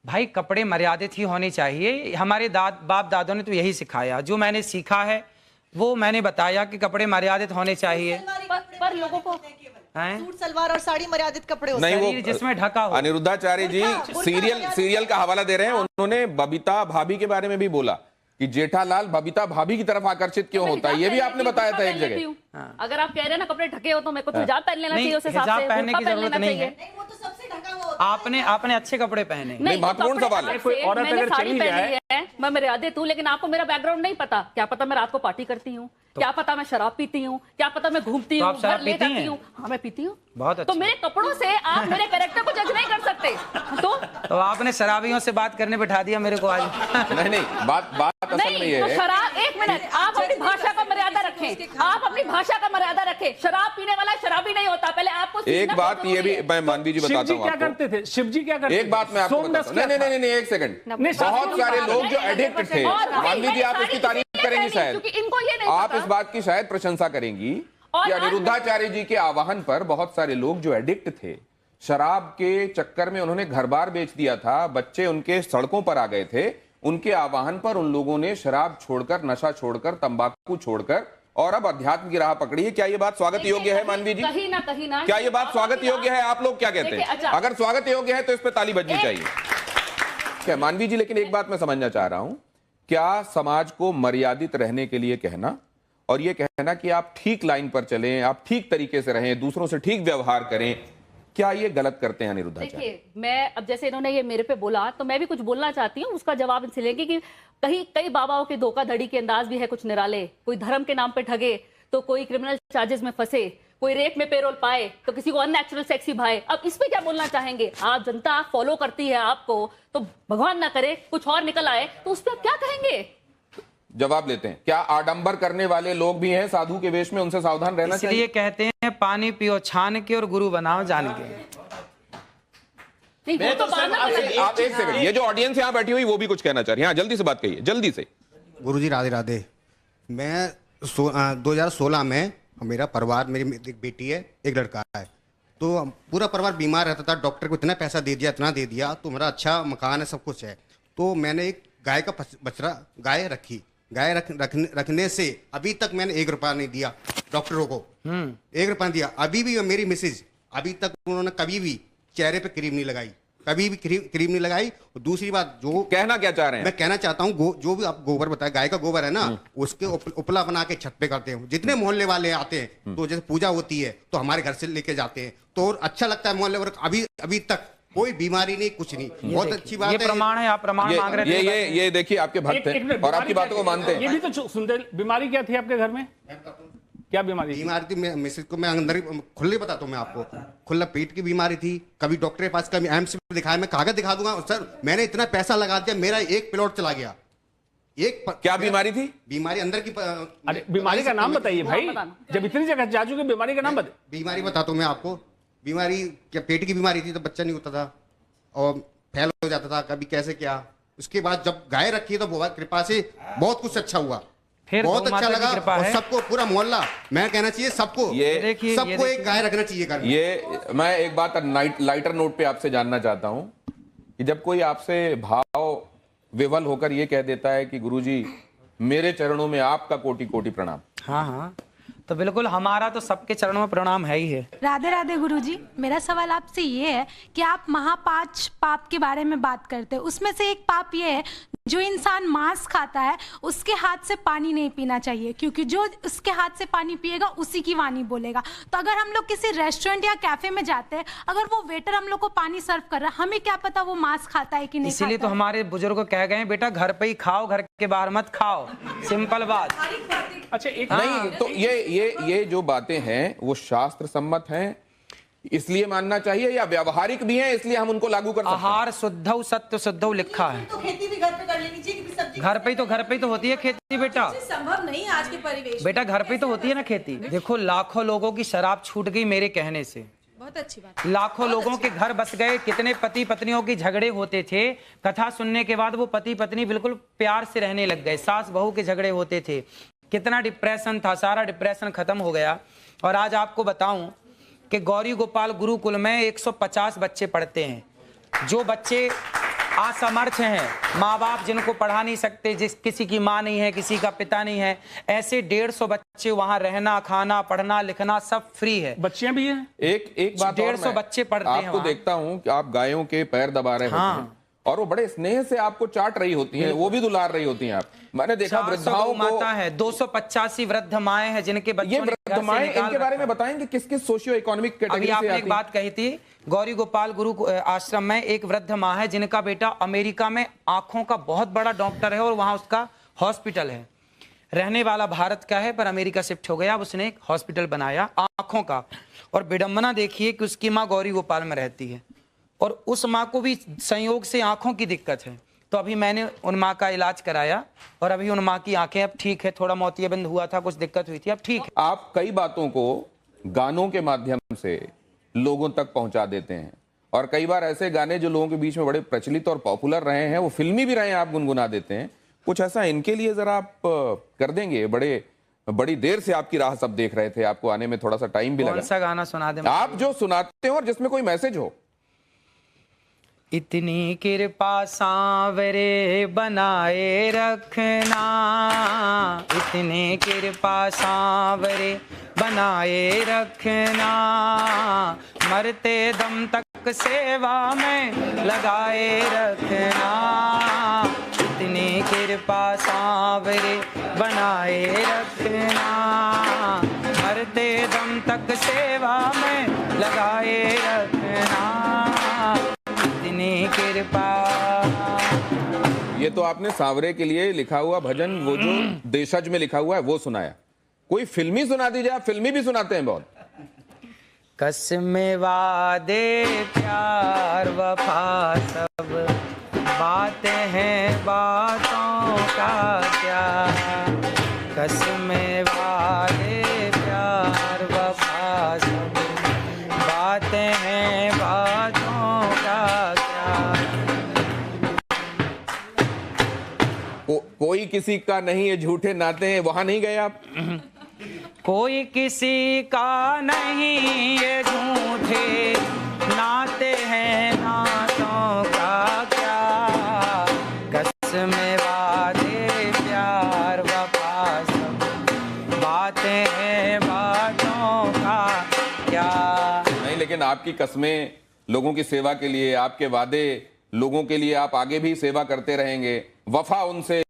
भाई कपड़े मर्यादित ही होने चाहिए। हमारे बाप दादों ने तो यही सिखाया, जो मैंने सीखा है वो मैंने बताया कि कपड़े मर्यादित होने चाहिए। पर लोगों को सूट सलवार और साड़ी मर्यादित कपड़े होते हैं, नहीं वो जिसमें ढका हो। अनिरुद्धाचार्य जी सीरियल का हवाला दे रहे हैं। उन्होंने बबीता भाभी के बारे में भी बोला कि जेठालाल बबीता भाभी की तरफ आकर्षित क्यों होता है, ये भी आपने बताया था एक जगह। अगर आप कह रहे हैं ना कपड़े ढके हो तो मेरे को तो हिजाब पहन लेना चाहिए, उस हिसाब से हिजाब पहनने की जरूरत नहीं है। वो तो सबसे ढका हुआ होता है। आपने अच्छे कपड़े पहने। नहीं, महत्वपूर्ण सवाल है। कोई औरत अगर चली जाए, मैं मर्यादित हूँ, लेकिन आपको मेरा बैकग्राउंड नहीं पता। क्या पता मैं रात को पार्टी करती हूँ, क्या पता मैं शराब पीती हूँ, क्या पता मैं घूमती हूँ, घर ले जाती हूँ। हाँ मैं पीती हूँ। बहुत अच्छा। तो मेरे कपड़ों से आप मेरे कैरेक्टर को जज नहीं कर सकते। तो आपने शराबियों से बात करने बिठा दिया मेरे को आज। नहीं, बात असल में ये है। शराब, एक मिनट, आप अपनी भाषा का मर्यादा रखें। आप अपनी भाषा का मर्यादा रखें। शराब पीने वाला शराबी नहीं होता। पहले आपको एक बात ये भी मैं मानवी जी बताता हूँ क्या करते थे शिव जी, क्या करते थे? एक बात मैं आपको बताता हूँ। नहीं, एक सेकंड। बहुत सारे लोग जो एडिक्ट थे, मानवी जी आप इसकी तारीफ करेंगी शायद, आप इस बात की शायद प्रशंसा करेंगी कि अनिरुद्धाचार्य जी के आह्वान पर बहुत सारे लोग जो एडिक्ट थे, शराब के चक्कर में उन्होंने घर बार बेच दिया था, बच्चे उनके सड़कों पर आ गए थे, उनके आह्वान पर उन लोगों ने शराब छोड़कर, नशा छोड़कर, तंबाकू छोड़कर और अब अध्यात्म की राह पकड़ी है। क्या ये बात स्वागत योग्य है मानवी जी? कहीं ना क्या ये बात स्वागत योग्य है? आप लोग क्या कहते हैं? अगर स्वागत योग्य है तो इस पर ताली बजनी चाहिए। क्या मानवी जी, लेकिन एक बात मैं समझना चाह रहा हूं, क्या समाज को मर्यादित रहने के लिए कहना और ये कहना कि आप ठीक लाइन पर चलें, आप ठीक तरीके से रहें, दूसरों से ठीक व्यवहार करें, क्या ये गलत करते हैं अनिरुद्धाचार्य? देखिए, मैं अब जैसे इन्होंने ये मेरे पे बोला तो मैं भी कुछ बोलना चाहती हूँ, उसका जवाब इनसे लेंगे कि कई बाबाओं के धोखाधड़ी के अंदाज भी है कुछ निराले। कोई धर्म के नाम पे ठगे तो कोई क्रिमिनल चार्जेस में फंसे, कोई रेप में पेरोल पाए तो किसी को अननेचुरल सेक्सी भाए। अब इस पे क्या बोलना चाहेंगे? आप जनता फॉलो करती है आपको, तो भगवान ना करे कुछ और निकल आए तो उस पर आप क्या कहेंगे? जवाब लेते हैं। क्या आडंबर करने वाले लोग भी हैं साधु के वेश में, उनसे सावधान रहना चाहिए? इसलिए कहते हैं पानी पियो छान के और गुरु बनाओ जान के। आप एक सेकंड, ये जो ऑडियंस यहाँ बैठी हुई वो भी कुछ कहना चाह रही है। हाँ, जल्दी से बात कहिए, जल्दी से। गुरुजी राधे राधे। मैं 2016 में, मेरा परिवार, मेरी एक बेटी है, एक लड़का है, तो पूरा परिवार बीमार रहता था। डॉक्टर को इतना पैसा दे दिया, इतना दे दिया, तो मेरा अच्छा मकान है, सब कुछ है। तो मैंने एक गाय का बछड़ा गाय रखी। गाय रखने से अभी तक मैंने 1 रुपया नहीं दिया डॉक्टरों को। 1 रुपया दिया। अभी भी मेरी मिसेज, अभी तक उन्होंने कभी भी चेहरे पे क्रीम नहीं लगाई, कभी भी क्रीम नहीं लगाई। और दूसरी बात, जो कहना क्या चाह रहे हैं, मैं कहना चाहता हूँ, जो भी आप गोबर बताया, गाय का गोबर है ना, उसके उपला बना के छत पे करते हैं। जितने मोहल्ले वाले आते हैं तो जैसे पूजा होती है तो हमारे घर से लेके जाते हैं, तो अच्छा लगता है मोहल्ले वर्ग। अभी तक कोई बीमारी नहीं, कुछ नहीं। बहुत अच्छी बात है। ये प्रमाण है, आप प्रमाण मांग रहे थे। ये देखिए आपके भक्त हैं और आपकी बातों को मानते हैं। ये भी तो सुनते। बीमारी क्या थी आपके घर में? क्या बीमारी थी? मिसेज को मैं अंदर खुले बताता हूँ मैं आपको। खुला पेट की बीमारी थी। कभी डॉक्टर के पास, कभी एम्स में दिखाया, मैं कागज दिखा दूंगा सर, मैंने इतना पैसा लगा दिया, मेरा एक प्लॉट चला गया। क्या बीमारी थी? बीमारी अंदर की। अरे बीमारी का नाम बताइए भाई, जब इतनी जगह जा चुके, बीमारी का नाम बताइए। बीमारी बताता हूँ मैं आपको। बीमारी क्या, पेट की बीमारी थी, तो बच्चा नहीं होता था और फैल हो जाता था, कभी कैसे क्या। उसके बाद जब गाय रखी तो बहुत कृपा से बहुत कुछ अच्छा हुआ, बहुत अच्छा लगा। और सबको, पूरा मोहल्ला, मैं कहना चाहिए सबको, सबको एक गाय रखना चाहिए घर में। ये मैं एक बात लाइटर नोट पे आपसे जानना चाहता हूं कि जब कोई आपसे भाव विवल होकर ये कह देता है कि गुरुजी मेरे चरणों में आपका कोटि कोटि प्रणाम। हाँ, तो बिल्कुल हमारा तो सबके चरणों में प्रणाम है ही है। राधे राधे गुरुजी, मेरा सवाल आपसे ये है कि आप महापांच पाप के बारे में बात करते हैं, उसमें से एक पाप ये है, जो इंसान मांस खाता है उसके हाथ से पानी नहीं पीना चाहिए, क्योंकि जो उसके हाथ से पानी पिएगा उसी की वाणी बोलेगा। तो अगर हम लोग किसी रेस्टोरेंट या कैफे में जाते हैं, अगर वो वेटर हम लोग को पानी सर्व कर रहा है, हमें क्या पता वो मांस खाता है कि नहीं। इसीलिए तो हमारे बुजुर्ग कह गए बेटा घर पे ही खाओ, घर के बाहर मत खाओ। सिंपल बात। अच्छा, एक नहीं तो ये जो बातें हैं वो शास्त्र सम्मत हैं, इसलिए मानना चाहिए, या व्यवहारिक भी हैं इसलिए हम उनको लागू कर सकते हैं? आहार शुद्धौ सत्य शुद्धौ लिखा है। तो खेती भी घर पे कर लेनी चाहिए, क्योंकि सब्जी घर पे तो होती है खेती बेटा। संभव नहीं आज के परिवेश बेटा घर पे तो होती है ना खेती। देखो लाखों लोगों की शराब छूट गई मेरे कहने से। बहुत अच्छी बात। लाखों लोगों के घर बस गए। कितने पति पत्नियों की झगड़े होते थे, कथा सुनने के बाद वो पति पत्नी बिल्कुल प्यार से रहने लग गए। सास बहू के झगड़े होते थे, कितना डिप्रेशन था, सारा डिप्रेशन खत्म हो गया। और आज आपको बताऊं कि गौरी गोपाल गुरुकुल में 150 बच्चे पढ़ते हैं। जो बच्चे असमर्थ हैं, माँ बाप जिनको पढ़ा नहीं सकते, जिस किसी की माँ नहीं है, किसी का पिता नहीं है, ऐसे 150 बच्चे वहाँ रहना, खाना, पढ़ना, लिखना सब फ्री है। बच्चियां भी हैं। एक बात 150 बच्चे पढ़ते हैं आपको वहाँ। देखता हूँ कि आप गायों के पैर दबा रहे होते हैं और वो बड़े स्नेह से आपको चाट रही होती हैं, वो भी दुलार रही होती हैं। आप मैंने देखा 400 वृद्धाओं को, माता है, 285 वृद्ध माएं हैं जिनके बच्चों ये ने वृद्ध घर से माएं, निकाल इनके बारे में रखा है। बताएंगे किस किस सोशियो इकोनॉमिक अभी कैटेगरी से आपने आती एक बात कही थी, गौरी गोपाल गुरु आश्रम में एक वृद्ध माँ है जिनका बेटा अमेरिका में आंखों का बहुत बड़ा डॉक्टर है और वहां उसका हॉस्पिटल है। रहने वाला भारत का है पर अमेरिका शिफ्ट हो गया, अब उसने एक हॉस्पिटल बनाया आंखों का। और विडंबना देखिए कि उसकी माँ गौरी गोपाल में रहती है और उस माँ को भी संयोग से आंखों की दिक्कत है। तो अभी मैंने उन माँ का इलाज कराया और अभी उन माँ की आंखें अब ठीक है, थोड़ा मोतियाबिंद हुआ था, कुछ दिक्कत हुई थी, अब ठीक है। आप कई बातों को गानों के माध्यम से लोगों तक पहुंचा देते हैं और कई बार ऐसे गाने जो लोगों के बीच में बड़े प्रचलित और पॉपुलर रहे हैं, वो फिल्मी भी रहे हैं, आप गुनगुना देते हैं। कुछ ऐसा इनके लिए जरा आप कर देंगे? बड़ी देर से आपकी राह सब देख रहे थे, आपको आने में थोड़ा सा टाइम भी लगा। कौन सा गाना सुना दे आप जो सुनाते हो और जिसमें कोई मैसेज हो। इतनी कृपा सांवरे बनाए रखना, इतनी कृपा सांवरे बनाए रखना, मरते दम तक सेवा में लगाए रखना, इतनी कृपा सांवरे बनाए रखना, मरते दम तक सेवा में लगाए रखना, कृपा। ये तो आपने सांवरे के लिए लिखा हुआ भजन, वो जो देशज में लिखा हुआ है वो सुनाया। कोई फिल्मी सुना दीजिए, आप फिल्मी भी सुनाते हैं बहुत। कसमें वादे प्यार वफा सब बातें हैं बातों का क्या, कसमें वादे प्यार वफा सब बातें हैं बातों का क्या। कोई किसी का नहीं है, झूठे नाते हैं, वहां नहीं गए आप? कोई किसी का नहीं ये झूठे नाते हैं नातों का क्या, कसमें वादे प्यार वफा सब बातें हैं बातों का क्या। नहीं, लेकिन आपकी कस्में लोगों की सेवा के लिए, आपके वादे लोगों के लिए, आप आगे भी सेवा करते रहेंगे, वफा उनसे,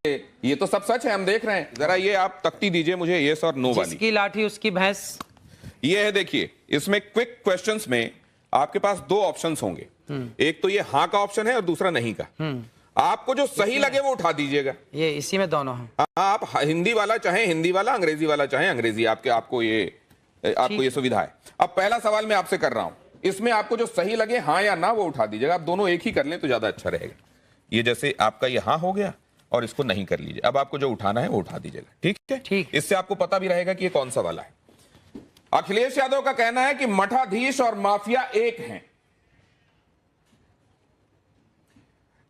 ये तो सब सच है, हम देख रहे हैं। जरा ये आप तख्ती दीजिए मुझे, यस और नो वाली। जिसकी लाठी उसकी भैंस। ये है, देखिए इसमें क्विक क्वेश्चंस में आपके पास दो ऑप्शंस होंगे, एक तो ये हाँ का ऑप्शन है और दूसरा नहीं का। आपको जो सही लगे वो उठा दीजिएगा। ये इसी में दोनों हैं। आप हिंदी वाला चाहे हिंदी वाला, अंग्रेजी वाला चाहे अंग्रेजी, आपको ये सुविधा है। अब पहला सवाल मैं आपसे कर रहा हूं, इसमें आपको जो सही लगे हाँ या ना वो उठा दीजिएगा। आप दोनों एक ही कर लें तो ज्यादा अच्छा रहेगा। ये जैसे आपका ये हाँ हो गया और इसको नहीं कर लीजिए। अब आपको जो उठाना है वो उठा दीजिएगा, ठीक है? ठीक। इससे आपको पता भी रहेगा कि ये कौन सा वाला है। अखिलेश यादव का कहना है कि मठाधीश और माफिया एक हैं।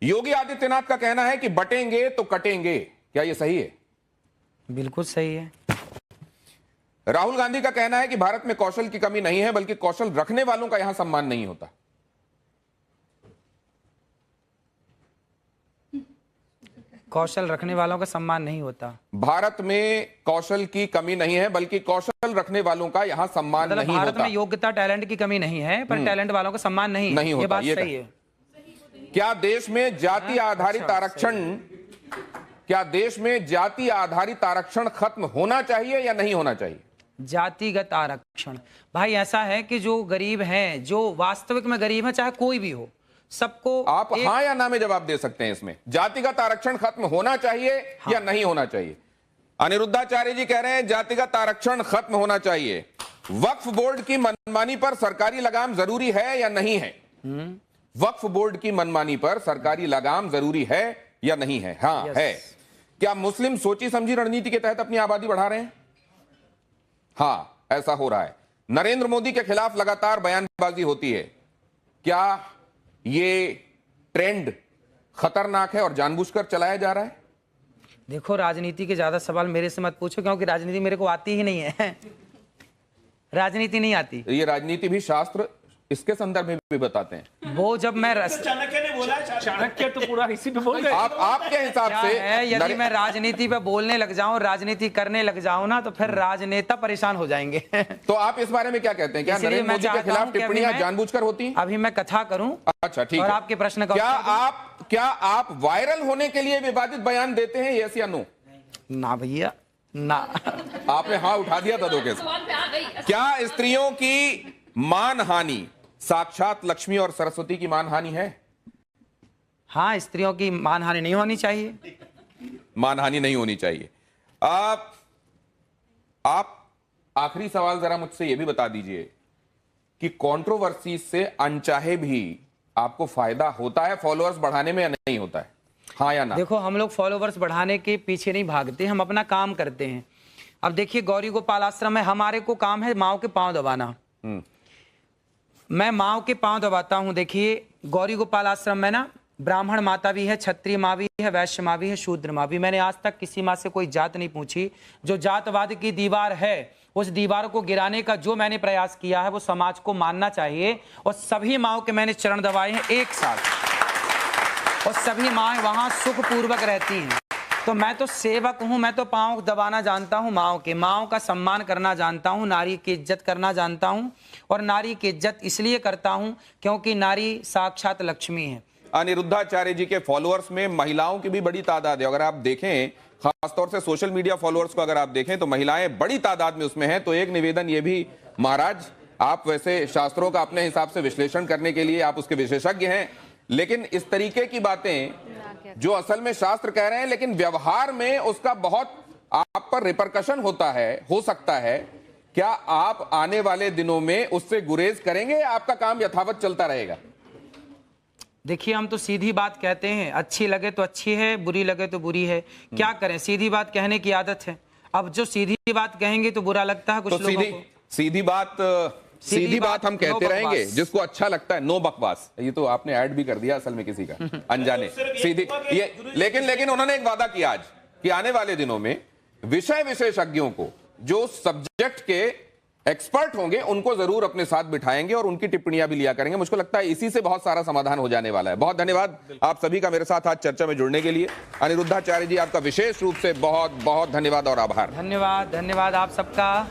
योगी आदित्यनाथ का कहना है कि बटेंगे तो कटेंगे। क्या ये सही है? बिल्कुल सही है। राहुल गांधी का कहना है कि भारत में कौशल की कमी नहीं है, बल्कि कौशल रखने वालों का यहां सम्मान नहीं होता। कौशल रखने वालों का सम्मान नहीं होता। भारत में कौशल की कमी नहीं है, बल्कि कौशल रखने वालों का यहां सम्मान मतलब नहीं भारत होता। में योग्यता टैलेंट की कमी नहीं है, पर टैलेंट वालों का सम्मान नहीं होता। ये बात सही है। क्या देश में जाति आधारित आरक्षण, क्या देश में जाति आधारित आरक्षण खत्म होना चाहिए या नहीं होना चाहिए? जातिगत आरक्षण, भाई ऐसा है कि जो गरीब हैं, जो वास्तविक में गरीब है, चाहे कोई भी हो, सबको आप हाँ या ना में जवाब दे सकते हैं। इसमें जातिगत आरक्षण खत्म होना चाहिए या नहीं होना चाहिए? अनिरुद्धाचार्य जी कह रहे हैं जातिगत आरक्षण खत्म होना चाहिए। वक्फ बोर्ड की मनमानी पर सरकारी लगाम जरूरी है या नहीं है? वक्फ बोर्ड की मनमानी पर सरकारी लगाम जरूरी है या नहीं है? हाँ है। क्या मुस्लिम सोची समझी रणनीति के तहत अपनी आबादी बढ़ा रहे हैं? हाँ, ऐसा हो रहा है। नरेंद्र मोदी के खिलाफ लगातार बयानबाजी होती है। क्या ये ट्रेंड खतरनाक है और जानबूझकर चलाया जा रहा है? देखो, राजनीति के ज्यादा सवाल मेरे से मत पूछो, क्योंकि राजनीति मेरे को आती ही नहीं है। राजनीति नहीं आती। ये राजनीति भी शास्त्र इसके संदर्भ में भी बताते हैं। वो जब मैं चाणक्य ने बोला, चाणक्य तो पूरा इसी पे बोल रहे। आपके हिसाब क्या से है, यदि मैं राजनीति पे बोलने लग जाऊं, राजनीति करने लग जाऊं ना, तो फिर राजनेता परेशान हो जाएंगे। तो आप इस बारे में क्या कहते हैं? क्या इसलिए नरेंद्र मैं मोदी के चाहता खिलाफ हूं कि अभी टिप्पणियां मैं- जानबूझकर होती हैं? अभी मैं कथा करूं। अच्छा, ठीक और है। आपके प्रश्न का क्या आप वायरल होने के लिए विवादित बयान देते हैं, यस या नो? ना भैया ना। आपने हाँ उठा दिया था धोखे से। क्या स्त्रियों की मानहानि साक्षात लक्ष्मी और सरस्वती की मानहानि है? हाँ, स्त्रियों की मानहानि नहीं होनी चाहिए। मानहानि नहीं होनी चाहिए। आप आखिरी सवाल जरा मुझसे यह भी बता दीजिए कि कंट्रोवर्सी से अनचाहे भी आपको फायदा होता है फॉलोअर्स बढ़ाने में या नहीं होता है? हाँ या ना? देखो, हम लोग फॉलोवर्स बढ़ाने के पीछे नहीं भागते, हम अपना काम करते हैं। अब देखिए, गौरी गोपाल आश्रम में हमारे को काम है माओ के पांव दबाना। मैं माओ के पांव दबाता हूं। देखिए, गौरी गोपाल आश्रम में ना ब्राह्मण माता भी है, क्षत्रिय माँ भी है, वैश्य माँ भी है, शूद्र माँ भी। मैंने आज तक किसी माँ से कोई जात नहीं पूछी। जो जातवाद की दीवार है, उस दीवार को गिराने का जो मैंने प्रयास किया है, वो समाज को मानना चाहिए। और सभी माओ के मैंने चरण दबाए हैं एक साथ, और सभी माएँ वहां सुखपूर्वक रहती हैं। तो मैं तो सेवक हूं, मैं तो पांव दबाना जानता हूं माओ के, माओ का सम्मान करना जानता हूं, नारी की इज्जत करना जानता हूं। और नारी की इज्जत इसलिए करता हूं क्योंकि नारी साक्षात लक्ष्मी है। अनिरुद्धाचार्य जी के फॉलोअर्स में महिलाओं की भी बड़ी तादाद है। अगर आप देखें, खासतौर से सोशल मीडिया फॉलोअर्स को अगर आप देखें, तो महिलाएं बड़ी तादाद में उसमें हैं। तो एक निवेदन ये भी, महाराज, आप वैसे शास्त्रों का अपने हिसाब से विश्लेषण करने के लिए आप उसके विशेषज्ञ हैं, लेकिन इस तरीके की बातें जो असल में शास्त्र कह रहे हैं, लेकिन व्यवहार में उसका बहुत आप पर रिपरकशन होता है, हो सकता है। क्या आप आने वाले दिनों में उससे गुरेज करेंगे या आपका काम यथावत चलता रहेगा? देखिए, हम तो सीधी बात कहते हैं, अच्छी लगे तो अच्छी है, बुरी लगे तो बुरी है। क्या करें, सीधी बात कहने की आदत है। अब जो सीधी बात कहेंगे तो बुरा लगता है कुछ लोगों को। सीधी बात हम कहते रहेंगे, जिसको अच्छा लगता है। नो बकवास, ये तो आपने ऐड भी कर दिया असल में किसी का अनजाने। सीधी ये, लेकिन उन्होंने एक वादा किया आज कि आने वाले दिनों में विषय विशेषज्ञों को, जो सब्जेक्ट के एक्सपर्ट होंगे, उनको जरूर अपने साथ बिठाएंगे और उनकी टिप्पणियां भी लिया करेंगे। मुझको लगता है इसी से बहुत सारा समाधान हो जाने वाला है। बहुत धन्यवाद आप सभी का मेरे साथ आज चर्चा में जुड़ने के लिए। अनिरुद्धाचार्य जी, आपका विशेष रूप से बहुत बहुत धन्यवाद और आभार। धन्यवाद, धन्यवाद आप सबका।